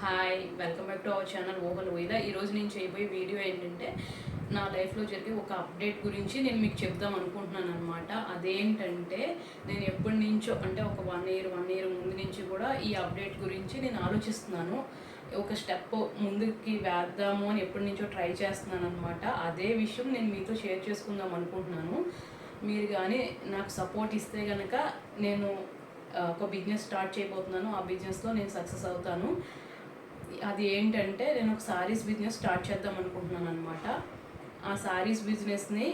Hi welcome back to our channel ఓహల్ ఓయిలా. ఈరోజు నేను చేయబోయే వీడియో ఏంటంటే నా లైఫ్లో జరిగే ఒక అప్డేట్ గురించి నేను మీకు చెప్దాం అనుకుంటున్నాను అనమాట. అదేంటంటే నేను ఎప్పటి నుంచో అంటే ఒక వన్ ఇయర్ ముందు నుంచి కూడా ఈ అప్డేట్ గురించి నేను ఆలోచిస్తున్నాను. ఒక స్టెప్ ముందుకి వేద్దాము అని ఎప్పటి నుంచో ట్రై చేస్తున్నాను అనమాట. అదే విషయం నేను మీతో షేర్ చేసుకుందాం అనుకుంటున్నాను. మీరు కానీ నాకు సపోర్ట్ ఇస్తే కనుక నేను ఒక బిజినెస్ స్టార్ట్ చేయబోతున్నాను. ఆ బిజినెస్లో నేను సక్సెస్ అవుతాను. అది ఏంటంటే నేను ఒక శారీస్ బిజినెస్ స్టార్ట్ చేద్దాం అనుకుంటున్నాను అనమాట. ఆ శారీస్ బిజినెస్ని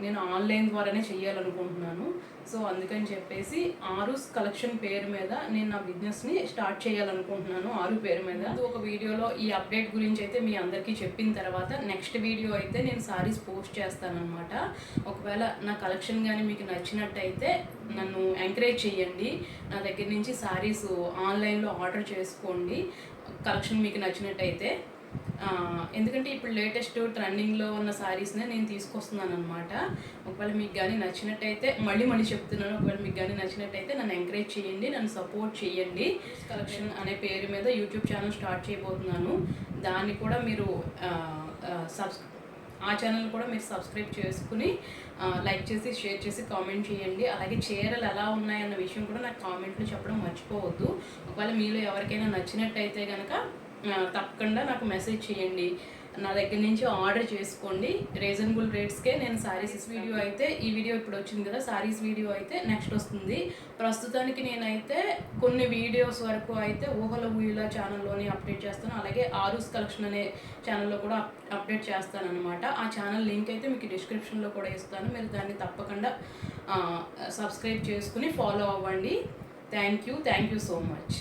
నేను ఆన్లైన్ ద్వారానే చేయాలనుకుంటున్నాను. సో అందుకని చెప్పేసి ఆరుస్ కలెక్షన్ పేరు మీద నేను నా బిజినెస్ని స్టార్ట్ చేయాలనుకుంటున్నాను. ఆరు పేరు మీద ఒక వీడియోలో ఈ అప్డేట్ గురించి అయితే మీ అందరికీ చెప్పిన తర్వాత నెక్స్ట్ వీడియో అయితే నేను శారీస్ పోస్ట్ చేస్తానన్నమాట. ఒకవేళ నా కలెక్షన్ కానీ మీకు నచ్చినట్టయితే నన్ను ఎంకరేజ్ చేయండి. నా దగ్గర నుంచి శారీస్ ఆన్లైన్లో ఆర్డర్ చేసుకోండి కలెక్షన్ మీకు నచ్చినట్టయితే. ఎందుకంటే ఇప్పుడు లేటెస్ట్ ట్రెండింగ్లో ఉన్న శారీస్నే నేను తీసుకొస్తున్నాను అనమాట. ఒకవేళ మీకు కానీ నచ్చినట్టయితే మళ్ళీ చెప్తున్నాను, ఒకవేళ మీకు కానీ నచ్చినట్టయితే నన్ను ఎంకరేజ్ చేయండి, నన్ను సపోర్ట్ చేయండి. కలెక్షన్ అనే పేరు మీద యూట్యూబ్ ఛానల్ స్టార్ట్ చేయబోతున్నాను. దాన్ని కూడా మీరు ఆ ఛానల్ కూడా మీరు సబ్స్క్రైబ్ చేసుకుని లైక్ చేసి షేర్ చేసి కామెంట్ చేయండి. అలాగే చీరలు ఎలా ఉన్నాయన్న విషయం కూడా నాకు కామెంట్లో చెప్పడం మర్చిపోవద్దు. ఒకవేళ మీలో ఎవరికైనా నచ్చినట్టయితే కనుక తప్పకుండా నాకు మెసేజ్ చేయండి. నా దగ్గర నుంచి ఆర్డర్ చేసుకోండి. రీజనబుల్ రేట్స్కే నేను శారీస్ వీడియో అయితే ఈ వీడియో ఇప్పుడు వచ్చింది కదా, శారీస్ వీడియో అయితే నెక్స్ట్ వస్తుంది. ప్రస్తుతానికి నేనైతే కొన్ని వీడియోస్ వరకు అయితే ఊహల ఊహిలా ఛానల్లోనే అప్డేట్ చేస్తాను. అలాగే ఆరుస్ కలెక్షన్ అనే ఛానల్లో కూడా అప్డేట్ చేస్తాను అనమాట. ఆ ఛానల్ లింక్ అయితే మీకు డిస్క్రిప్షన్లో కూడా ఇస్తాను. మీరు దాన్ని తప్పకుండా సబ్స్క్రైబ్ చేసుకుని ఫాలో అవ్వండి. Thank you so much.